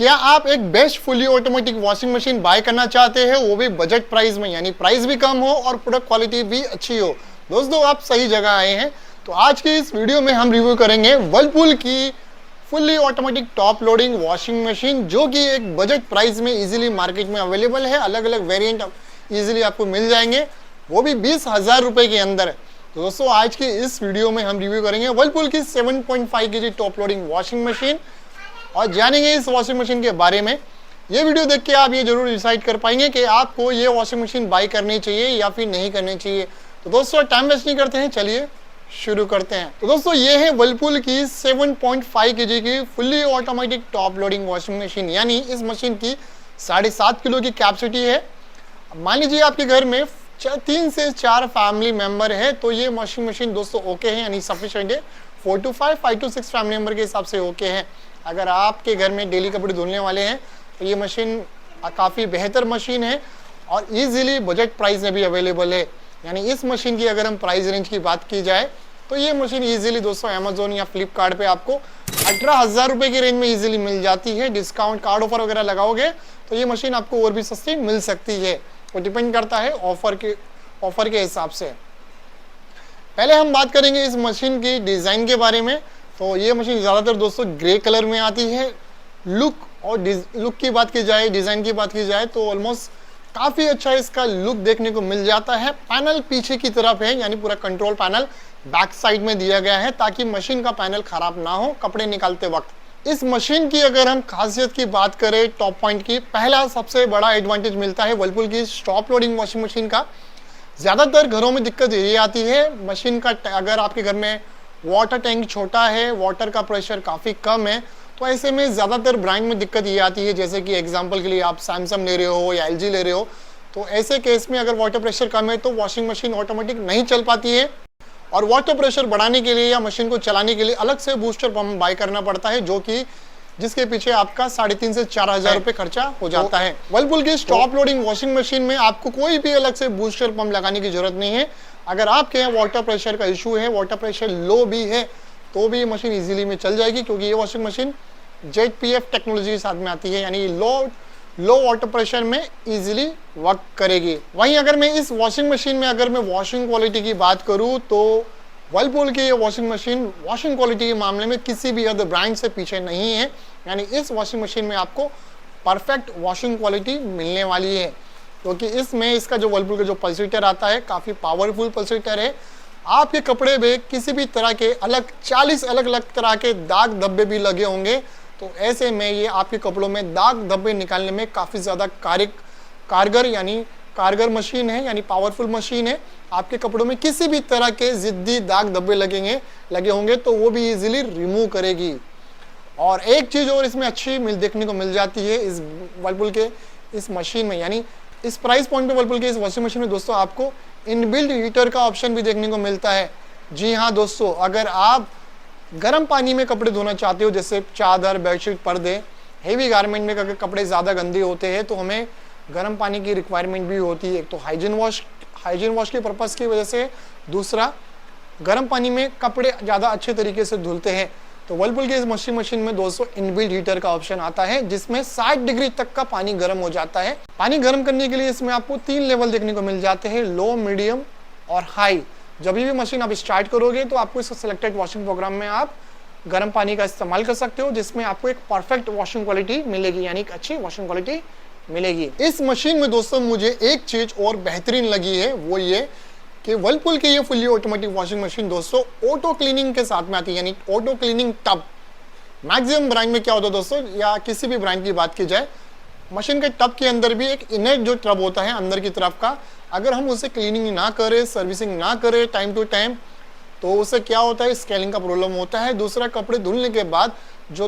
क्या आप एक best fully automatic washing machine buy करना चाहते हैं, वो भी बजट प्राइस में, यानी प्राइस भी कम हो और प्रोडक्ट क्वालिटी भी अच्छी हो? दोस्तों आप सही जगह आए हैं। तो आज की इस वीडियो में हम रिव्यू करेंगे वर्लपूल की fully automatic top loading washing machine, जो कि एक बजट प्राइस में इजीली मार्केट में अवेलेबल है। अलग अलग वेरिएंट इजीली आपको मिल जाएंगे, वो भी 20,000 रुपए के अंदर। तो दोस्तों आज की इस वीडियो में हम रिव्यू करेंगे वर्लपूल की 7.5 kg top loading washing machine और जानेंगे इस वॉशिंग मशीन के बारे में। ये वीडियो देख के आप ये जरूर डिसाइड कर पाएंगे कि आपको ये वॉशिंग मशीन बाय करनी चाहिए या फिर नहीं करनी चाहिए। तो दोस्तों टाइम वेस्ट नहीं करते हैं, चलिए शुरू करते हैं। तो दोस्तों ये है वर्लपूल की 7.5 kg की fully automatic top loading washing machine, यानी इस मशीन की 7.5 किलो की कैपेसिटी है। मान लीजिए आपके घर में 3 से 4 फैमिली मेंबर है तो ये वॉशिंग मशीन दोस्तों ओके है, यानी सफिशिएंट है। 4 to 5, 5 to 6 फैमिली मेंबर के हिसाब से ओके है। अगर आपके घर में डेली कपड़े धुलने वाले हैं तो ये मशीन काफ़ी बेहतर मशीन है और इजीली बजट प्राइस में भी अवेलेबल है। यानी इस मशीन की अगर हम प्राइस रेंज की बात की जाए तो ये मशीन इजीली दोस्तों अमेजोन या फ्लिपकार्ट पे आपको 18,000 रुपये की रेंज में इजीली मिल जाती है। डिस्काउंट कार्ड ऑफर वगैरह लगाओगे तो ये मशीन आपको और भी सस्ती मिल सकती है। वो डिपेंड करता है ऑफर के हिसाब से। पहले हम बात करेंगे इस मशीन की डिज़ाइन के बारे में। तो ये मशीन ज़्यादातर दोस्तों ग्रे कलर में आती है। लुक की बात की जाए, डिज़ाइन की बात की जाए तो ऑलमोस्ट काफ़ी अच्छा इसका लुक देखने को मिल जाता है। पैनल पीछे की तरफ है, यानी पूरा कंट्रोल पैनल बैक साइड में दिया गया है ताकि मशीन का पैनल खराब ना हो कपड़े निकालते वक्त। इस मशीन की अगर हम खासियत की बात करें, टॉप पॉइंट की, पहला सबसे बड़ा एडवांटेज मिलता है वर्लपूल की टॉप लोडिंग वॉशिंग मशीन का। ज़्यादातर घरों में दिक्कत यही आती है मशीन का, अगर आपके घर में वाटर टैंक छोटा है, वाटर का प्रेशर काफ़ी कम है, तो ऐसे में ज़्यादातर ब्रांड में दिक्कत ये आती है। जैसे कि एग्जांपल के लिए आप सैमसंग ले रहे हो या एलजी ले रहे हो, तो ऐसे केस में अगर वाटर प्रेशर कम है तो वॉशिंग मशीन ऑटोमेटिक नहीं चल पाती है और वाटर प्रेशर बढ़ाने के लिए या मशीन को चलाने के लिए अलग से बूस्टर पंप बाय करना पड़ता है, जो कि जिसके पीछे आपका 3,500 से 4,000 रुपये खर्चा हो जाता है। वर्लपूल की टॉप लोडिंग वॉशिंग मशीन में आपको कोई भी अलग से बूस्टर पंप लगाने की जरूरत नहीं है। अगर आपके यहाँ वाटर प्रेशर का इशू है, वाटर प्रेशर लो भी है, तो भी ये मशीन इजीली में चल जाएगी, क्योंकि ये वॉशिंग मशीन ZPF टेक्नोलॉजी के साथ में आती है, यानी लो वाटर प्रेशर में इजीली वर्क करेगी। वहीं अगर मैं इस वॉशिंग मशीन में अगर मैं वॉशिंग क्वालिटी की बात करूँ तो वर्लपूल की ये वॉशिंग मशीन वॉशिंग क्वालिटी के मामले में किसी भी अदर ब्रांड से पीछे नहीं है। यानी इस वॉशिंग मशीन में आपको परफेक्ट वॉशिंग क्वालिटी मिलने वाली है, क्योंकि इसमें इसका जो वर्लपूल का जो पल्सेटर आता है काफ़ी पावरफुल पल्सेटर है। आपके कपड़े में किसी भी तरह के 40 अलग अलग तरह के दाग धब्बे भी लगे होंगे, तो ऐसे में ये आपके कपड़ों में दाग धब्बे निकालने में काफ़ी ज़्यादा कारगर मशीन है, यानी पावरफुल मशीन है। आपके कपड़ों में किसी भी तरह के जिद्दी दाग धब्बे लगे होंगे तो वो भी इजीली रिमूव करेगी। और एक चीज़ और इसमें अच्छी देखने को मिल जाती है इस वर्लपूल के इस मशीन में, यानी इस प्राइस पॉइंट पे वर्लपूल के इस वॉशिंग मशीन में दोस्तों आपको इनबिल्ट हीटर का ऑप्शन भी देखने को मिलता है। जी हाँ दोस्तों, अगर आप गर्म पानी में कपड़े धोना चाहते हो, जैसे चादर, बेडशीट, पर्दे, हेवी गारमेंट में अगर कपड़े ज़्यादा गंदे होते हैं तो हमें गर्म पानी की रिक्वायरमेंट भी होती है। एक तो हाइजीन वॉश के पर्पज़ की वजह से, दूसरा गर्म पानी में कपड़े ज़्यादा अच्छे तरीके से धुलते हैं। तो वर्लपूल के इस वॉशिंग मशीन में दोस्तों इनबिल्ट हीटर का ऑप्शन आता है, जिसमें 60 डिग्री तक का पानी गर्म हो जाता है। पानी गर्म करने के लिए इसमें आपको 3 लेवल देखने को मिल जाते हैं, लो, मीडियम और हाई। जब भी मशीन आप स्टार्ट करोगे तो आपको इस सिलेक्टेड वॉशिंग प्रोग्राम में आप गर्म पानी का इस्तेमाल कर सकते हो, जिसमें आपको एक परफेक्ट वॉशिंग क्वालिटी मिलेगी, यानी एक अच्छी वॉशिंग क्वालिटी मिलेगी। इस मशीन में दोस्तों मुझे एक चीज़ और बेहतरीन लगी है, वो ये कि वर्लपूल की ये फुल्ली ऑटोमेटिक वॉशिंग मशीन दोस्तों ऑटो क्लीनिंग के साथ में आती है, यानी auto cleaning tub. Maximum brand में क्या होता है दोस्तों, या किसी भी ब्रांड की बात की जाए, मशीन के टब के अंदर भी एक इनर जो टब होता है अंदर की तरफ का, अगर हम उसे क्लीनिंग ना करें, सर्विसिंग ना करें टाइम टू टाइम, तो उससे क्या होता है, स्केलिंग का प्रॉब्लम होता है। दूसरा, कपड़े धुलने के बाद जो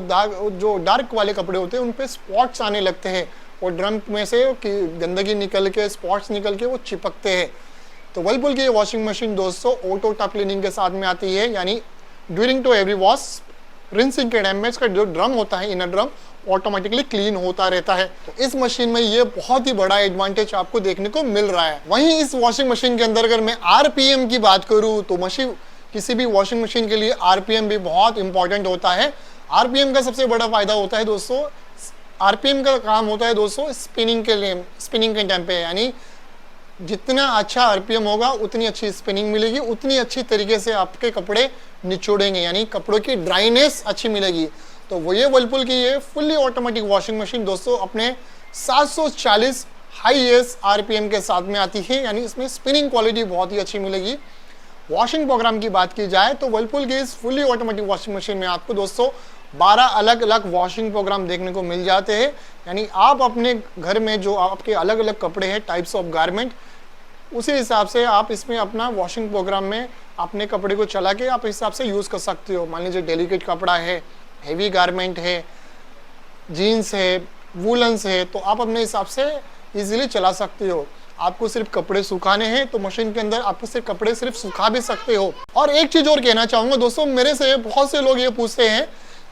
डार्क वाले कपड़े होते हैं उन पर स्पॉट्स आने लगते हैं और ड्रम में से गंदगी निकल के, स्पॉट्स निकल के वो चिपकते हैं। तो वर्लपूल की ये वॉशिंग मशीन दोस्तों ऑटो टब क्लीनिंग के साथ में आती है, यानी during to every wash rinsing के टाइम में इसका जो ड्रम होता है, इनर ड्रम, ऑटोमेटिकली क्लीन होता रहता है। तो इस मशीन में ये बहुत ही बड़ा एडवांटेज आपको देखने को मिल रहा है। वहीं इस वॉशिंग मशीन के अंदर अगर मैं RPM की बात करूँ तो किसी भी वॉशिंग मशीन के लिए RPM भी बहुत इंपॉर्टेंट होता है। RPM का सबसे बड़ा फायदा होता है दोस्तों आरपीएम का काम होता है दोस्तों स्पिनिंग के लिए, स्पिनिंग के टाइम पे, यानी जितना अच्छा आरपीएम होगा उतनी अच्छी स्पिनिंग मिलेगी, उतनी अच्छी तरीके से आपके कपड़े निचोड़ेंगे, यानी कपड़ों की ड्राइनेस अच्छी मिलेगी। तो वो ये वर्लपूल की ये फुल्ली ऑटोमेटिक वॉशिंग मशीन दोस्तों अपने 740 हाईएस्ट आरपीएम के साथ में आती है, यानी इसमें स्पिनिंग क्वालिटी बहुत ही अच्छी मिलेगी। वॉशिंग प्रोग्राम की बात की जाए तो वर्लपूल की इस फुल्ली ऑटोमेटिक वॉशिंग मशीन में आपको दोस्तों 12 अलग अलग वॉशिंग प्रोग्राम देखने को मिल जाते हैं, यानी आप अपने घर में जो आपके अलग अलग कपड़े हैं, टाइप्स ऑफ गारमेंट, उसी हिसाब से आप इसमें अपना वॉशिंग प्रोग्राम में अपने कपड़े को चला के आप इस हिसाब से यूज़ कर सकते हो। मान लीजिए डेलिकेट कपड़ा है, हेवी गारमेंट है, जीन्स है, वूलन्स है, तो आप अपने हिसाब से इजीली चला सकते हो। आपको सिर्फ कपड़े सुखाने हैं तो मशीन के अंदर आपको सिर्फ कपड़े सिर्फ सुखा भी सकते हो। और एक चीज़ और कहना चाहूँगा दोस्तों, मेरे से बहुत से लोग ये पूछते हैं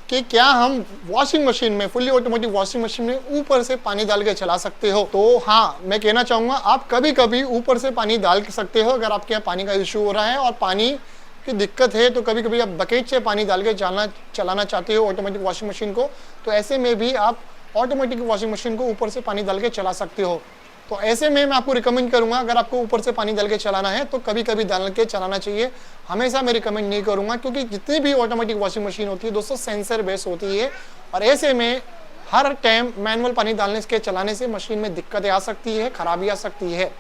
कि क्या हम वॉशिंग मशीन में, फुल्ली ऑटोमेटिक वॉशिंग मशीन में ऊपर से पानी डाल के चला सकते हो? तो हाँ, मैं कहना चाहूँगा आप कभी कभी ऊपर से पानी डाल सकते हो। अगर आपके यहाँ पानी का इशू हो रहा है और पानी की दिक्कत है तो कभी कभी आप बकेट से पानी डाल के चलाना चाहते हो ऑटोमेटिक वॉशिंग मशीन को, तो ऐसे में भी आप ऑटोमेटिक वॉशिंग मशीन को ऊपर से पानी डाल के चला सकते हो। तो ऐसे में मैं आपको रिकमेंड करूंगा, अगर आपको ऊपर से पानी डाल के चलाना है तो कभी कभी डाल के चलाना चाहिए, हमेशा मैं रिकमेंड नहीं करूंगा, क्योंकि जितनी भी ऑटोमेटिक वॉशिंग मशीन होती है दोस्तों सेंसर बेस होती है, और ऐसे में हर टाइम मैनुअल पानी डालने के चलाने से मशीन में दिक्कतें आ सकती है, खराबी आ सकती है।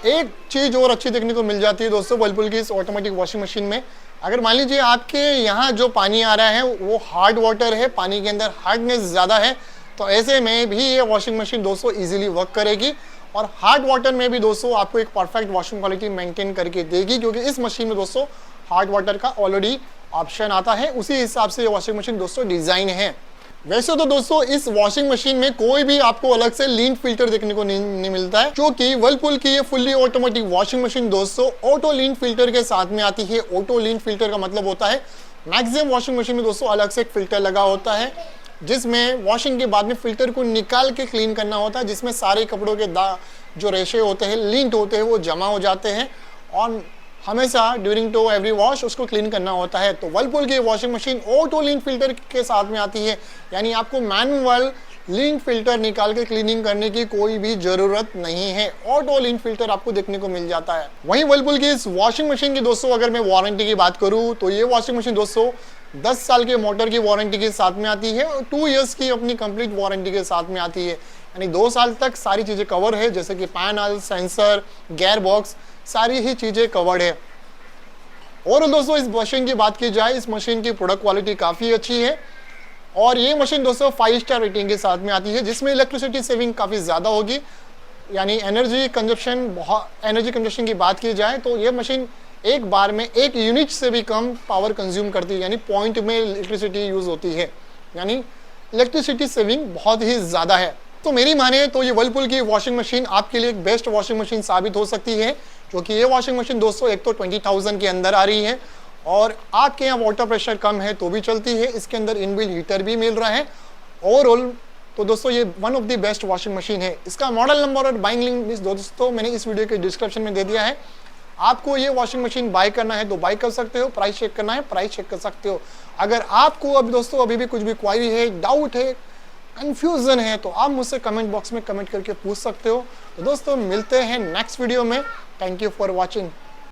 एक चीज़ और अच्छी देखने को मिल जाती है दोस्तों वर्लपूल की इस ऑटोमेटिक वॉशिंग मशीन में, अगर मान लीजिए आपके यहाँ जो पानी आ रहा है वो हार्ड वाटर है, पानी के अंदर हार्डनेस ज़्यादा है, तो ऐसे में भी ये वॉशिंग मशीन दोस्तों इजीली वर्क करेगी और हार्ड वाटर में भी दोस्तों आपको एक परफेक्ट वॉशिंग क्वालिटी मेंटेन करके देगी, क्योंकि इस मशीन में दोस्तों हार्ड वाटर का ऑलरेडी ऑप्शन आता है, उसी हिसाब से ये वॉशिंग मशीन दोस्तों डिज़ाइन है। वैसे तो दोस्तों इस वॉशिंग मशीन में कोई भी आपको अलग से लीन फिल्टर देखने को नहीं मिलता है, जो कि वर्लपूल की ये फुल्ली ऑटोमेटिक वॉशिंग मशीन दोस्तों ऑटो लीन फिल्टर के साथ में आती है। ऑटो लीन फिल्टर का मतलब होता है मैक्सिमम वॉशिंग मशीन में दोस्तों अलग से एक फिल्टर लगा होता है, जिसमें वॉशिंग के बाद में फिल्टर को निकाल के क्लीन करना होता है, जिसमें सारे कपड़ों के जो रेशे होते हैं, लिंट होते हैं, वो जमा हो जाते हैं और हमेशा ड्यूरिंग टू एवरी वॉश उसको क्लीन करना होता है। तो वर्लपूल की वॉशिंग मशीन ऑटो लीन फिल्टर के साथ में आती है, यानी आपको मैनुअल लीन फिल्टर निकाल के क्लीनिंग करने की कोई भी जरूरत नहीं है, ऑटो लीन फिल्टर आपको देखने को मिल जाता है। वहीं वर्लपूल की इस वॉशिंग मशीन की दोस्तों अगर मैं वारंटी की बात करूं तो ये वॉशिंग मशीन दोस्तों 10 साल के मोटर की वारंटी के साथ में आती है और 2 इयर्स की अपनी कंप्लीट वारंटी के साथ में आती है, यानी 2 साल तक सारी चीज़ें कवर है, जैसे कि पैनल, सेंसर, गियर बॉक्स, सारी ही चीज़ें कवर्ड है। और दोस्तों इस मशीन की बात की जाए, इस मशीन की प्रोडक्ट क्वालिटी काफ़ी अच्छी है और ये मशीन दोस्तों 5 स्टार रेटिंग के साथ में आती है, जिसमें इलेक्ट्रिसिटी सेविंग काफ़ी ज़्यादा होगी, यानी एनर्जी कंजप्शन की बात की जाए तो ये मशीन एक बार में 1 यूनिट से भी कम पावर कंज्यूम करती है, यानी पॉइंट में इलेक्ट्रिसिटी यूज़ होती है, यानी इलेक्ट्रिसिटी सेविंग बहुत ही ज़्यादा है। तो मेरी माने तो ये वर्लपूल की वॉशिंग मशीन आपके लिए एक बेस्ट वॉशिंग मशीन साबित हो सकती है, क्योंकि ये वॉशिंग मशीन दोस्तों एक तो 20,000 के अंदर आ रही है और आपके यहाँ वाटर प्रेशर कम है तो भी चलती है, इसके अंदर इनबिल्ट हीटर भी मिल रहा है। ओवरऑल तो दोस्तों ये one of the best washing machine है। इसका मॉडल नंबर और बाइंग लिंक दोस्तों मैंने इस वीडियो के डिस्क्रिप्शन में दे दिया है, आपको ये वॉशिंग मशीन बाय करना है तो बाय कर सकते हो, प्राइस चेक करना है प्राइस चेक कर सकते हो। अगर आपको अभी दोस्तों अभी भी कुछ भी क्वारी है, डाउट है, कंफ्यूजन है तो आप मुझसे कमेंट बॉक्स में कमेंट करके पूछ सकते हो। तो दोस्तों मिलते हैं नेक्स्ट वीडियो में। Thank you for watching.